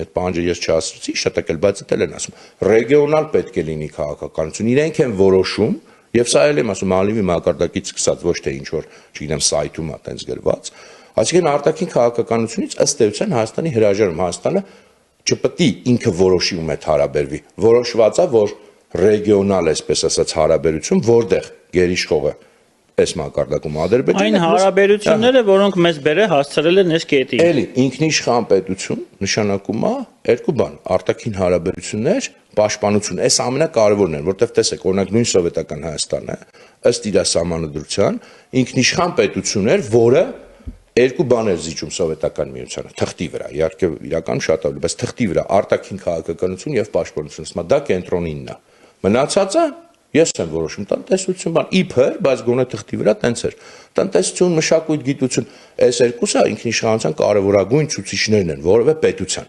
Այդ պահանջը ես չասացի, շատ եկել, բայց դա են ասում։ Ռեգիոնալ պետք է լինի քաղաքականություն, իրենք են որոշում, եւ սա էլ եմ ասում, Ալիևի մակարդակից սկսած, ոչ թե ինչ որ, չգիտեմ, սայթում է տենց գրված։ Այսինքն արտաքին քաղաքականությունից ըստ էության Հայաստանի հրաժարում, Հայաստանը չպետք է ինքը որոշի ում հետ հարաբերվի։ Որոշված է, որ ռեգիոնալ, այսպես ասած, հարաբերություն, որտեղ գերիշխողը այս մակարդակում Ադրբեջանը այն հարաբերությունները, որոնք մեզ բերե հասցրել են այս կետին։ Էլի ինքնիշխան պետություն նշանակում է երկու բան՝ արտաքին հարաբերություններ, պաշտպանություն։ Այս ամենակարևորն է, որտեղ տեսեք, օրինակ նույն սովետական Հայաստանը, ըստ իր սահմանադրության, ինքնիշխան պետություն էր, որը երկու բաներ զիջում սովետական միությանը, թղթի վրա, իհարկե իրականում շատ ավելի, բայց թղթի վրա արտաքին քաղաքականություն եւ պաշտպանություն, ասում դա կենտրոնինն է։ Մնացածը ես եմ որոշում տնտեսություն, բան իբր, բայց գոնե թղթի վրա տենց էր։ Տնտեսություն, մշակույթ, գիտություն, այս երկուսը ինքնիշխանության կարևորագույն ցուցիչներն են որևէ պետության։